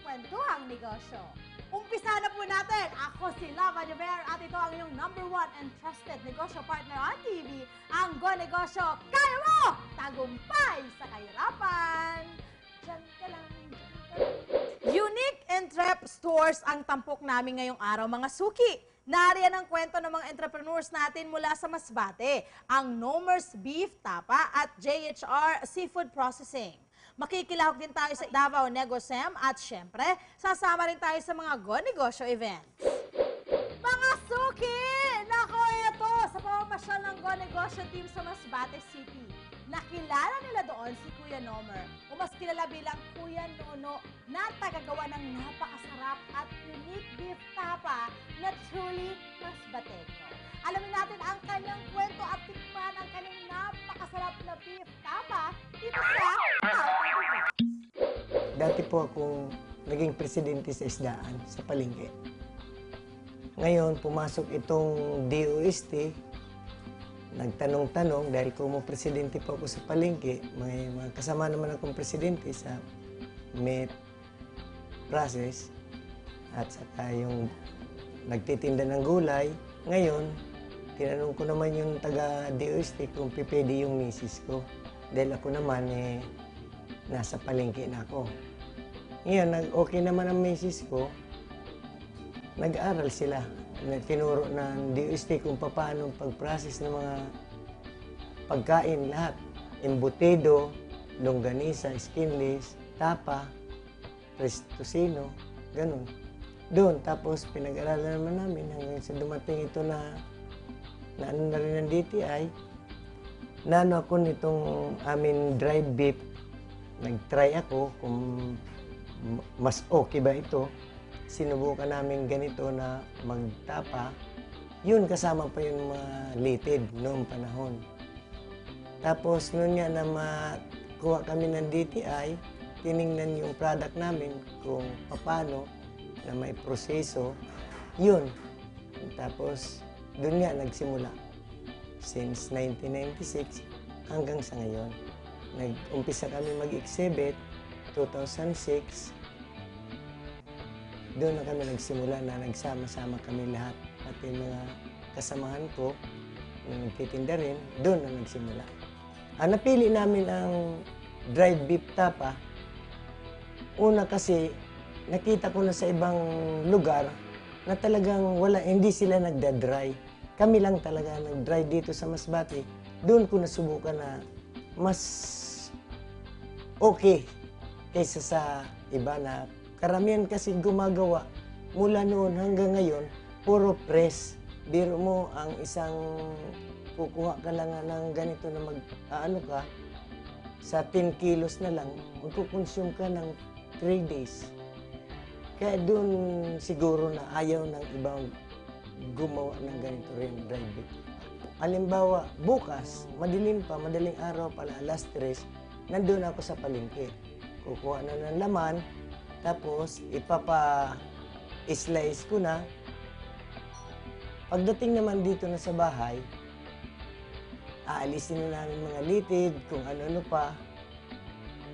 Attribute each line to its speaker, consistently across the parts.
Speaker 1: kwentuhang negosyo. Umpisa na po natin! Ako si Lava Javer at ito ang inyong #1 and trusted negosyo partner on TV, ang Go Negosyo. Kaya mo! Tagumpay sa kahirapan! Diyan ka lang, diyan ka lang. Unique and Trep Stores ang tampok namin ngayong araw, mga suki. Nariyan ang kwento ng mga entrepreneurs natin mula sa Masbate, ang Nomers Beef Tapa at JHR Seafood Processing. Makikilahok din tayo sa Davao Negosem at syempre, sasama rin tayo sa mga Go Negosyo events. Mga suki! Nako, ito sa pamamasyal ng Go Negosyo team sa Masbate City. Nakilala nila doon si Kuya Nomer, o mas kilala bilang Kuya Nono, na tagagawa ng napakasarap at unique beef tapa na truly Masbateño. Alamin natin ang kanyang kwento at tikman ang kanyang napakasarap na beef tapa dito sa Tapa.
Speaker 2: Dati po akong naging presidente sa isdaan sa palengke. Ngayon, pumasok itong DOST, nagtanong-tanong dahil kung presidente po ako sa palengke, may mga kasama naman akong presidente sa meat process at saka yung nagtitinda ng gulay. Ngayon, tinanong ko naman yung taga-DOST kung pipwede yung misis ko dahil ako naman nasa palengke na ako. Ngayon, okay naman ang misis ko, nag-aaral sila. Tinuro ng DOST kung paano pag-process ng mga pagkain lahat. Embutido, longganisa, skinless, tapa, prestosino, ganun. Doon, tapos pinag-aralan naman namin hanggang sa dumating ito na ano na rin ng DTI. Nano ako nitong amin dry beef. Nag-try ako kung mas okay ba ito. Sinubukan namin ganito na magtapa, yun kasama pa yung mga litid noong panahon. Tapos noon nga na makuha kami ng DTI, tiningnan yung product namin kung paano na may proseso, yun. Tapos doon nga nagsimula. Since 1996 hanggang sa ngayon. Nag-umpisa kami mag-exhibit 2006. Doon na kami nagsimula na nagsama-sama kami lahat. Pati mga kasamahan ko na nagtitinda rin, doon na nagsimula. Napili namin ang dried beef tapa. Una kasi, nakita ko na sa ibang lugar na talagang hindi sila nagda-dry. Kami lang talaga nag-dry dito sa Masbate. Doon ko nasubukan na mas okay kaysa sa iba na karamihan kasi gumagawa mula noon hanggang ngayon, puro press. Biro mo ang isang kukuha ka lang ng ganito na ka, sa 10 kilos na lang, magkukonsume ka ng 3 days. Kaya doon siguro na ayaw ng ibang gumawa ng ganito rin, dry beef. Halimbawa, bukas, madaling araw pala, alas 3, nandun ako sa palengke. Kukuha na ng laman, tapos, ipapa-slice ko na. Pagdating naman dito na sa bahay, aalisin na namin mga litid, kung ano-ano pa,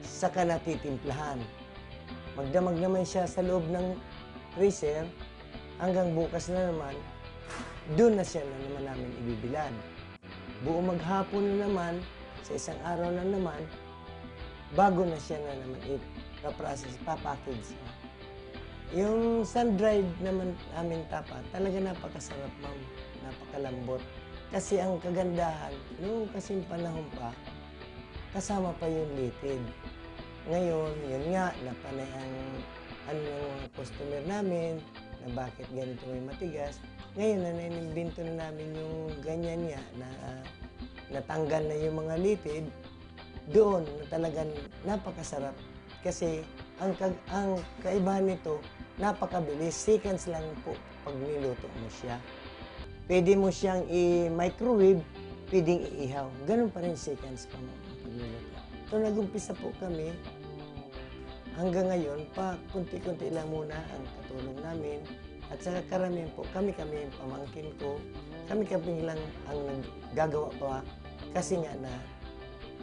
Speaker 2: saka natitimplahan. Magdamag naman siya sa loob ng freezer, hanggang bukas na naman, doon na siya na naman namin ibibilad. Buong maghapon na naman, sa isang araw na naman, bago na siya na naman process, package. Yung sun-dried naman aming tapa, talaga napakasarap, ma'am. Napakalambot. Kasi ang kagandahan, noong kasing panahon pa, kasama pa yung litid. Ngayon, yun nga, napanay ang ng mga customer namin, na bakit ganito may matigas. Ngayon, nanimbento na namin yung ganyan niya, na natanggal na yung mga litid, doon na talagang napakasarap. Kasi ang kaibahan nito, napakabilis. Seconds lang po pag niluto mo siya. Pwede mo siyang i-microwave, pwedeng iihaw. Ganun pa rin seconds pa mo pag niluto. So nag-umpisa po kami. Hanggang ngayon, kunti-kunti lang muna ang katulong namin. At sa karamihan po, kami yung pamangkin ko. Kami lang ang naggagawa pa. Kasi nga na,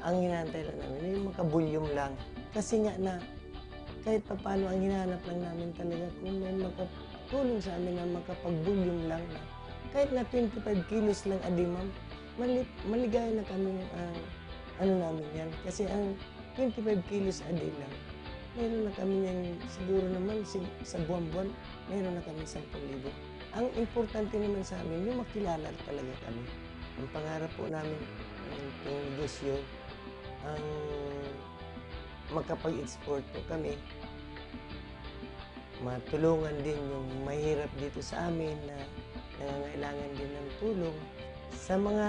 Speaker 2: ang hinahantay lang namin, yung makabulyum lang. Kasi nga na, kahit paano ang hinahanap lang namin talaga kung may makatulong sa amin na makapag-volume lang na kahit na 25 kilos lang a day, ma'am, maligaya na kami ano namin yan. Kasi ang 25 kilos a day lang, meron na kami yan siguro naman sa buwan-buwan, meron na kami 10,000. Ang importante naman sa amin, yung makilala talaga kami. Ang pangarap po namin ng negosyo, ang makapag-export po kami, matulungan din yung mahirap dito sa amin na nangangailangan din ng tulong. Sa mga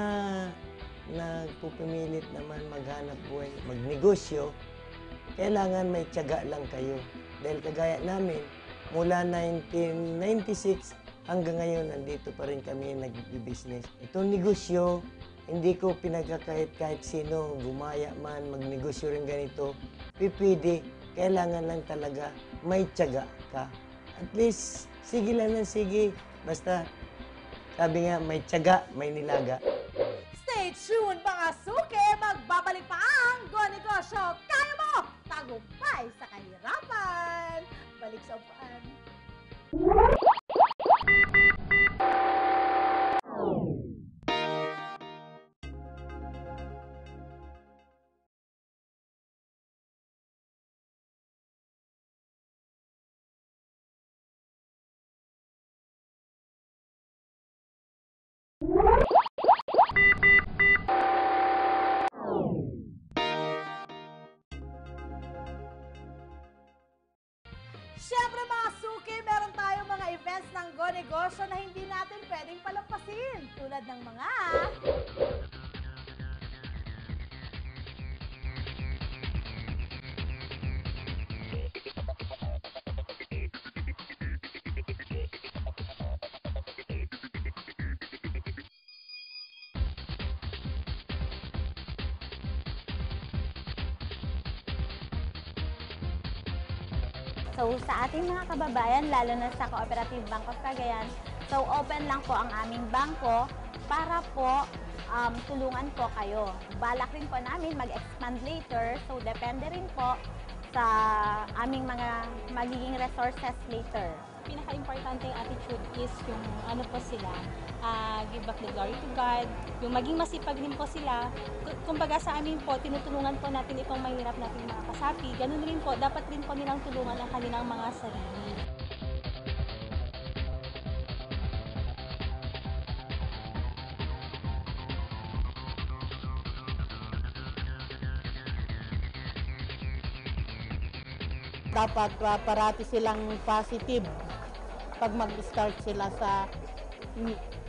Speaker 2: nagpupumilit naman maghanap buhay, magnegosyo, kailangan may tiyaga lang kayo. Dahil kagaya namin, mula 1996 hanggang ngayon, nandito pa rin kami nag-business. Itong negosyo, hindi ko pinagkakait kahit sino, gumaya man, magnegosyo rin ganito, pipili, kailangan lang talaga may tiyaga ka. At least, sige lang ng sige, basta sabi nga, may tiyaga, may nilaga.
Speaker 1: Stay tuned mga suki! Magbabalik pa ang Go Negosyo! Kaya mo! Tagumpay sa kahirapan! Balik sa upuan. Siyempre mga suki, meron tayong mga events ng Go Negosyo na hindi natin pwedeng palampasin. Tulad ng mga
Speaker 3: So, sa ating mga kababayan, lalo na sa Cooperative Bank of Cagayan, so open lang po ang aming bangko para po tulungan po kayo. Balak rin po namin mag-expand later, so depende rin po sa aming mga magiging resources later.
Speaker 4: Pinaka-importante yung attitude is yung ano po sila, give back the glory to God, yung maging masipag din po sila. Kumbaga sa amin po, tinutulungan po natin itong mahirap nating mga kasapi. Ganun rin po, dapat rin po nilang tulungan ang kanilang mga sarili.
Speaker 5: Dapat parati silang positive pag mag-start sila sa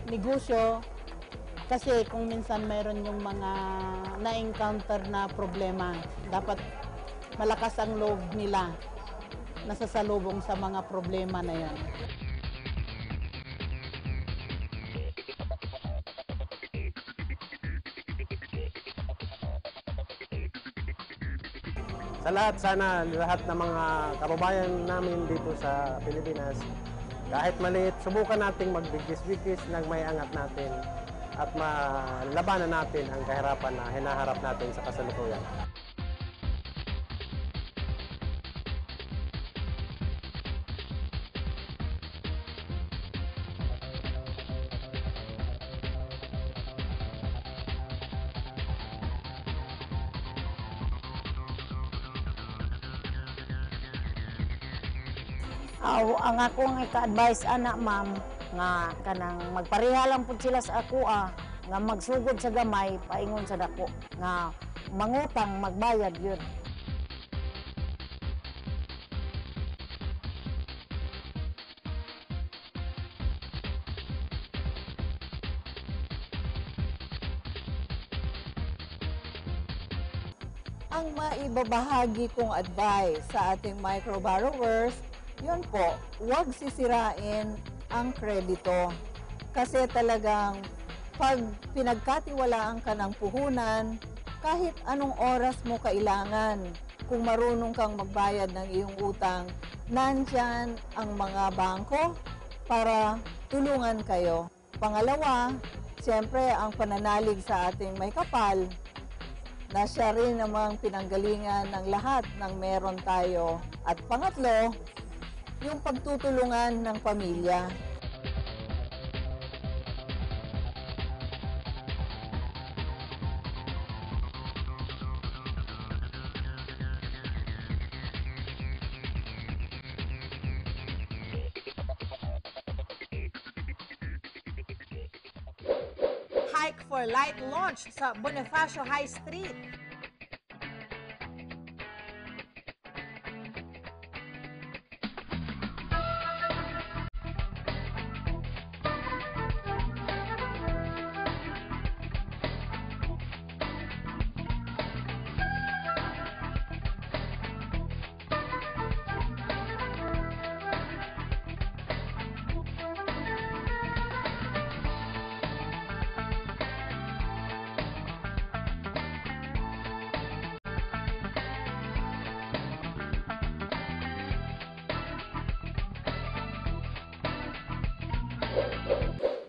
Speaker 5: negosyo, kasi kung minsan mayroon yung mga na-encounter na problema, dapat malakas ang loob nila nasasalubong sa mga problema na yan.
Speaker 6: Sa lahat, sana lahat ng mga kababayan namin dito sa Pilipinas, kahit maliit, subukan nating magbigis-bigis ng may angat natin at malabanan natin ang kahirapan na hinaharap natin sa kasalukuyan.
Speaker 7: Ang akong ika-advise anak ma'am nga kanang magpareha lang pud sila sa ako nga magsugod sa gamay paingon sa dako nga mangutang magbayad yun.
Speaker 5: Ang maibabahagi kong advice sa ating micro borrowers, yun po, huwag sisirain ang kredito. Kasi talagang pag pinagkatiwalaan ka ng puhunan, kahit anong oras mo kailangan, kung marunong kang magbayad ng iyong utang, nandyan ang mga bangko para tulungan kayo. Pangalawa, siyempre ang pananalig sa ating may kapal, na siya rin namang pinanggalingan ng lahat ng meron tayo. At pangatlo, yung pagtutulungan ng pamilya.
Speaker 1: Hike for Light launch sa Bonifacio High Street.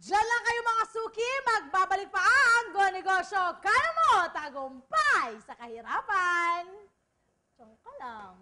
Speaker 1: Diyan lang kayo mga suki, magbabalik pa ang Go Negosyo. Kaya mo, tagumpay sa kahirapan. Diyan ka lang.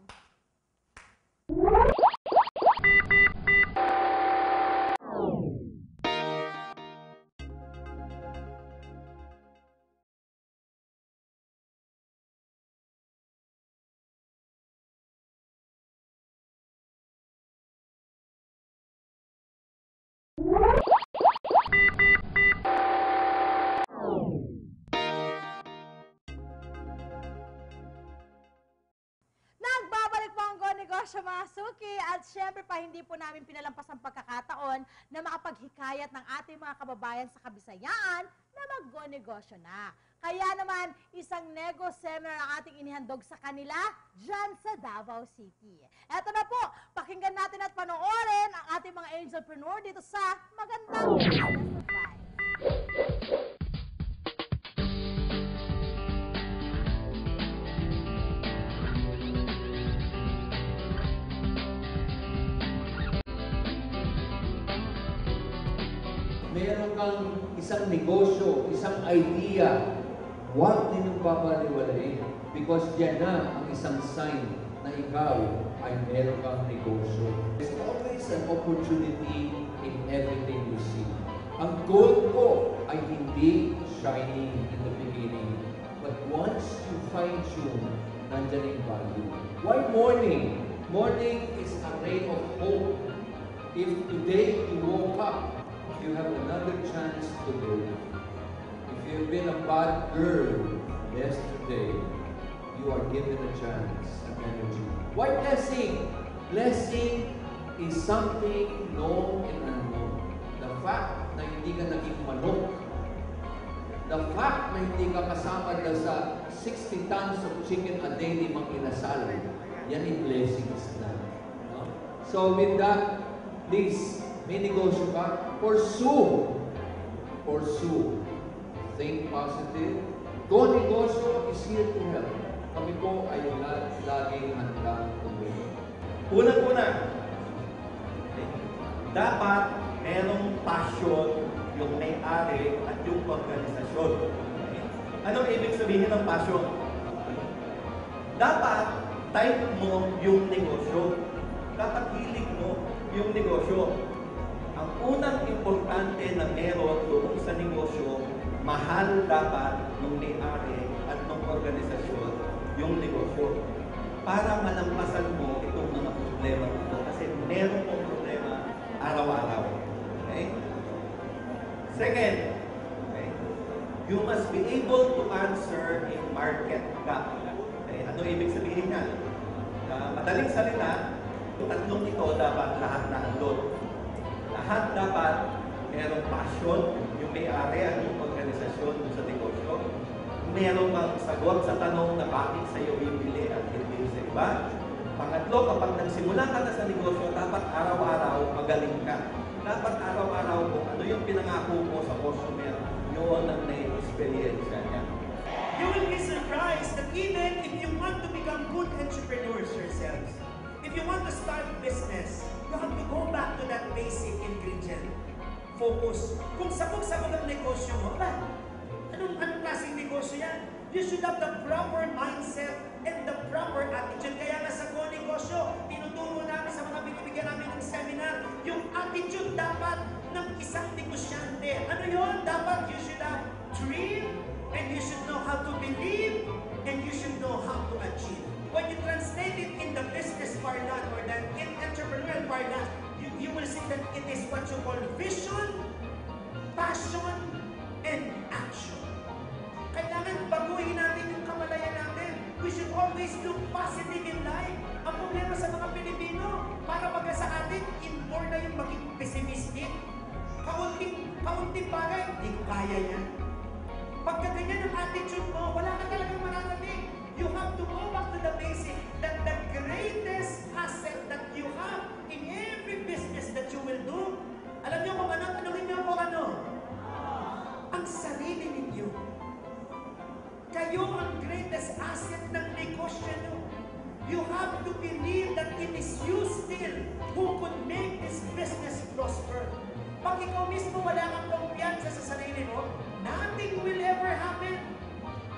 Speaker 1: Nagbabalik po ang Go Negosyo mga suki at syempre pa hindi po namin pinalampas ang pagkakataon na makapaghikayat ng ating mga kababayan sa Kabisayaan na mag-Go Negosyo na. Kaya naman, isang nego seminar ang ating inihandog sa kanila dyan sa Davao City. Eto na po, pakinggan natin at panoorin ang ating mga angelpreneur dito sa Magandang Business Advice.
Speaker 8: Meron kang isang negosyo, isang idea, huwag din yung babaliwalain because yan na ang isang sign na ikaw ay meron kang negosyo. There's always an opportunity in everything you see. Ang goal ko ay hindi shining in the beginning, but once you fine-tune, nandyan yung value. Why morning? Morning is a ray of hope. If today you woke up, you have another chance to live. If you've been a bad girl yesterday, you are given a chance and energy. Why blessing? Blessing is something known and unknown. The fact na hindi ka naging manok, the fact na hindi ka kasama na sa 60 tons of chicken a day ni Mang Inasal, yan yung blessings na. No? So with that, please, may negosyo ka, pursue. Think positive. Go Negosyo is here to help. Kami po ay laging handang tumulong.
Speaker 9: Unang-una, dapat merong passion yung may-ari at yung organisasyon. Anong ibig sabihin ng passion? Dapat type mo yung negosyo. Dapat hilig mo yung negosyo. Ang unang importante na meron doon sa negosyo, mahal dapat ng may-ari at ng organisasyon yung negosyo para malampasan mo itong mga problema dito. Kasi meron pong problema araw-araw. Okay? Second, okay, you must be able to answer a market gap. Okay? Ano ibig sabihin niya? Madaling salita, yung tatlong ito dapat lahat na handod. Lahat dapat merong passion, yung may-ari at yung organisasyon sa negosyo. Meron bang sagot sa tanong na bakit sa'yo bibili at hindi sa iba. Pangatlo, kapag nagsimula ka na sa negosyo, dapat araw-araw magaling ka. Dapat araw-araw kung ano yung pinangako mo sa customer, yun ang na-experience niya.
Speaker 10: You will be surprised that even if you want to become good entrepreneurs yourselves, if you want to start business, you have to go back to that basic ingredient. Focus. Kung sabog-sabog ang negosyo mo, anong klaseng negosyo yan? You should have the proper mindset and the proper attitude. Kaya nga sa Go Negosyo, tinuturo namin sa mga binibigyan namin ng seminar, yung attitude dapat ng isang negosyante. Ano yun? Dapat you should have dream, and you should know how to believe, and you should know how to achieve. When you translate it in the business parlance or the entrepreneurial parlance, you will see that it is what you call vision, passion, and action. Kailangan baguhin natin yung kamalayan natin. We should always look positive in life. Ang problema sa mga Pilipino, para baga sa atin, more na yung maging pessimistic. Kaunting bagay, hindi ko kaya yan. Pagka ganyan ang attitude mo, wala ka talagang mananalig. You have to go back to the basic that the greatest asset that you have in every business that you will do, alam niyo kung ano? Tanungin niyo kung ano? Ang sarili ninyo. Kayo ang greatest asset ng negosyo niyo. You have to believe that it is you still who could make this business prosper. Pag ikaw mismo wala kang kumpiyansa sa sarili mo, nothing will ever happen.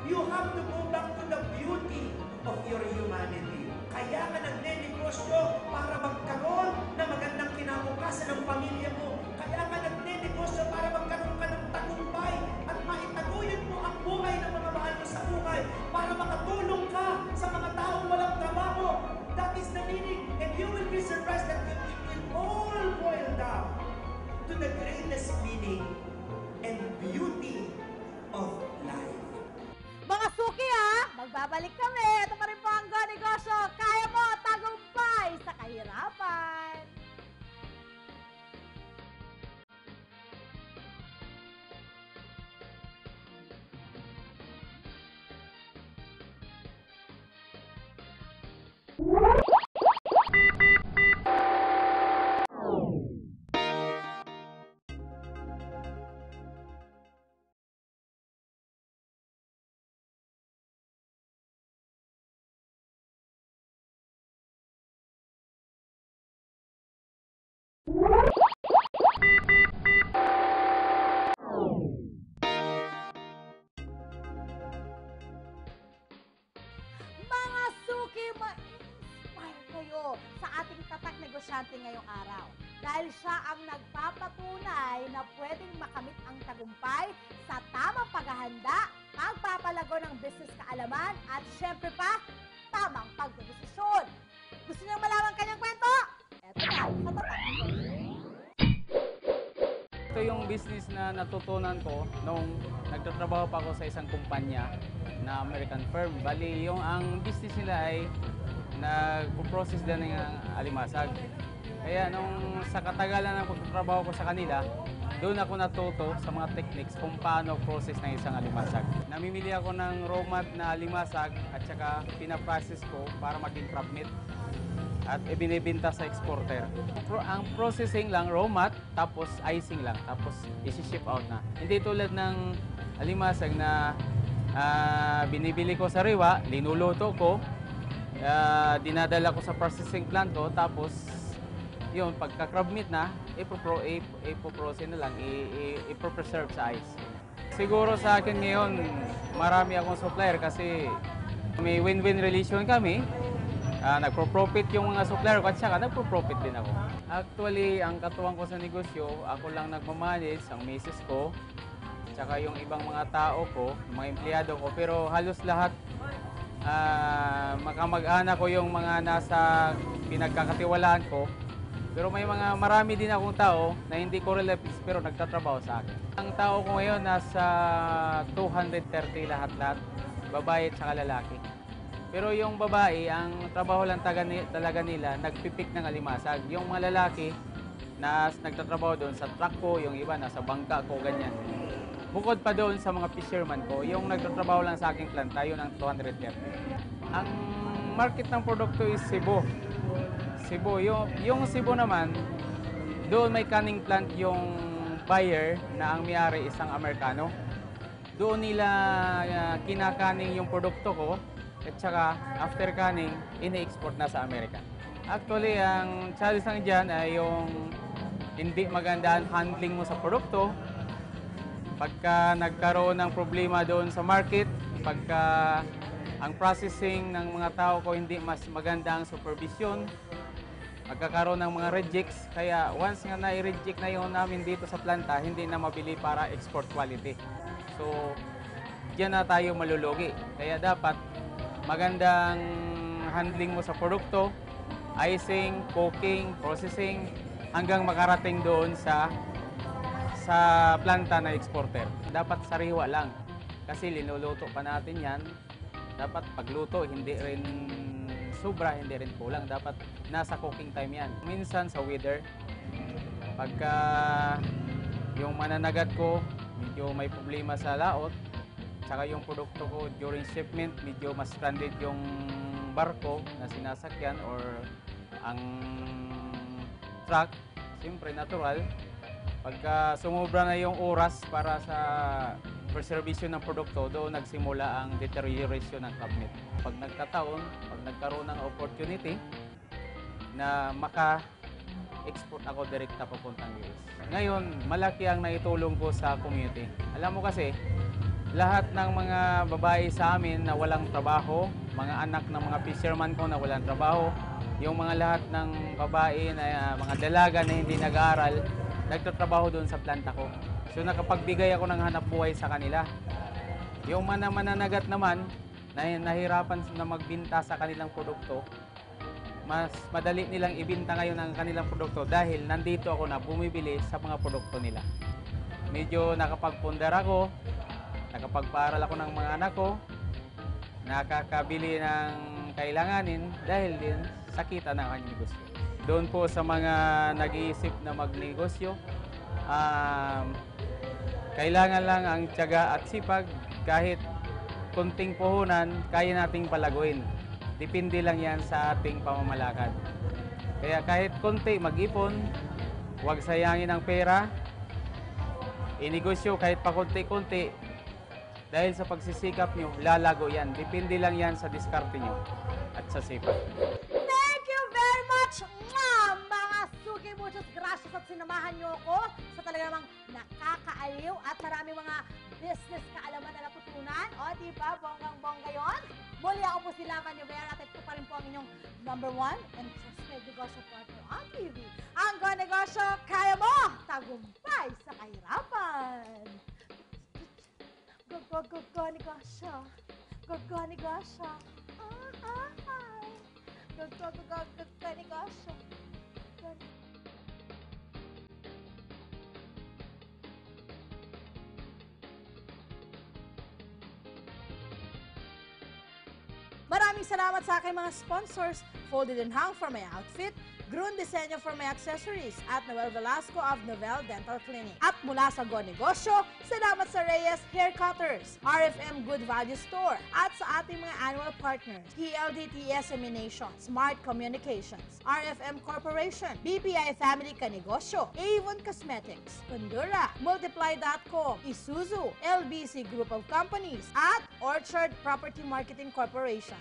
Speaker 10: You have to go back to the beauty of your humanity. Kaya ka nagne-negosyo para magkaroon ng magandang kinabukasan ng pamilya mo. Kaya ka nagne-negosyo para magkaroon ka ng tagumpay at maitaguyod mo ang buhay ng mga mahal mo sa buhay para makatulong ka sa mga taong walang trabaho. That is the meaning. And you will be surprised that it will all boil down to the greatest meaning and beauty of life.
Speaker 1: Mga suki magbabalik kami. Ito pa rin po ang Go Negosyo. Kaya mo tagumpay sa kahirapan. Mga suki, ma-inspire kayo sa ating tatak negosyante ngayong araw. Dahil siya ang nagpapatunay na pwedeng makamit ang tagumpay sa tamang paghahanda, pagpapalago ng business kaalaman, at syempre pa, tamang pagdedesisyon. Gusto niyang malaman kanyang kwento? Eto na, sa tatak negosyo.
Speaker 11: Ito yung business na natutunan ko nung nagtatrabaho pa ako sa isang kumpanya na American firm. Bali, yung ang business nila ay nagpo-process din ng alimasag. Kaya nung sa katagalan ng pagtatrabaho ko sa kanila, doon ako natuto sa mga techniques kung paano process ng isang alimasag. Namimili ako ng raw mat na alimasag at saka pinaprocess ko para maging crab meat at ibinibenta sa exporter. Ang processing lang, raw mat, tapos icing lang, tapos isi-ship out na. Hindi tulad ng alimasag na binibili ko sa riwa, linuluto ko, dinadala ko sa processing plant ko, tapos yun, pagka-crab meat na, ipoprocess na lang, ipopreserve sa ice. Siguro sa akin ngayon, marami akong supplier kasi may win-win relation kami. Nagpo-profit yung mga supplier ko at saka nagpo-profit din ako. Actually, ang katuwang ko sa negosyo, ako lang nagmamanage, ang misis ko, tsaka yung ibang mga tao ko, mga empleyado ko, pero halos lahat makamag-anak ko yung mga nasa pinagkakatiwalaan ko. Pero may mga marami din akong tao na hindi ko relatives pero nagtatrabaho sa akin. Ang tao ko ngayon nasa 230 lahat-lahat, babae at saka lalaki. Pero yung babae, ang trabaho lang talaga nila, nagpipik ng alimasag. Yung mga lalaki, nagtatrabaho doon sa truck ko, yung iba nasa bangka ko, ganyan. Bukod pa doon sa mga fisherman ko, yung nagtatrabaho lang sa aking planta, yun ang 230. Ang market ng produkto is Cebu. Cebu. Yung Cebu naman, doon may canning plant yung buyer na ang may-ari isang Amerikano. Doon nila kinakaning yung produkto ko. At saka, after canning, ini-export na sa Amerika. Actually, ang challenge lang dyan ay yung hindi maganda ang handling mo sa produkto. Pagka nagkaroon ng problema doon sa market, pagka ang processing ng mga tao ko hindi mas maganda ang supervision, magkakaroon ng mga rejects. Kaya once nga na-reject na yun namin dito sa planta, hindi na mabili para export quality. So, diyan na tayo malulugi. Kaya dapat magandang handling mo sa produkto, icing, cooking, processing, hanggang makarating doon sa planta na exporter. Dapat sariwa lang. Kasi linuluto pa natin yan. Dapat pagluto, hindi rin sobra, hindi rin kulang. Dapat nasa cooking time yan. Minsan sa weather, pagka yung mananagat ko, medyo may problema sa laot, tsaka yung produkto ko during shipment, medyo mas stranded yung barko na sinasakyan or ang truck, siyempre natural. Pagka sumobra na yung oras para sa preservation ng produkto, doon nagsimula ang deterioration ng cabinet. Pag nagkataon, pag nagkaroon ng opportunity na maka-export ako direkta papuntang US. Ngayon, malaki ang naitulong ko sa community. Alam mo kasi, lahat ng mga babae sa amin na walang trabaho, mga anak ng mga fisherman ko na walang trabaho, yung mga lahat ng babae na mga dalaga na hindi nag-aaral, nagtatrabaho doon sa planta ko. So nakapagbigay ako ng hanap buhay sa kanila. Yung mananagat naman, na nahirapan na magbinta sa kanilang produkto, mas madali nilang ibinta ngayon ang kanilang produkto dahil nandito ako na bumibili sa mga produkto nila. Medyo nakapagpundar ako, nakapagpaaral ako ng mga anak ko, nakakabili ng kailanganin dahil din sa kita ng kanyang negosyo. Doon po sa mga nag-iisip na magnegosyo, kailangan lang ang tiyaga at sipag. Kahit kunting puhunan, kaya nating palaguin. Depende lang yan sa ating pamamalakad. Kaya kahit kunti mag-ipon, huwag sayangin ang pera, inegosyo kahit pa kunti-kunti, dahil sa pagsisikap nyo, lalago yan. Depende lang yan sa diskarte nyo at sa sipag.
Speaker 1: Thank you very much, mga suki. Muchas gracias at sinamahan nyo ako sa talaga namang nakakaaliw at maraming mga business kaalaman na natutunan. O, di ba? Bonggang-bongga yun. Muli ako po si Lava Nivera at ito pa rin po ang inyong #1 and trusted negosyo partner on TV. Ang Go Negosyo, kaya mo! Tagumpay sa kahirapan! Go negosyo! Go negosyo! Go negosyo! Maraming salamat sa aking mga sponsors, Folded and Hung for my outfit, Grun Diseño for my accessories, at Noel Velasco of Novel Dental Clinic. At mula sa Go Negosyo, salamat sa Reyes Hair Cutters, RFM Good Value Store, at sa ating mga annual partners, PLDT Emination, Smart Communications, RFM Corporation, BPI Family Kanegosyo, Avon Cosmetics, Condura, Multiply.com, Isuzu, LBC Group of Companies, at Orchard Property Marketing Corporation.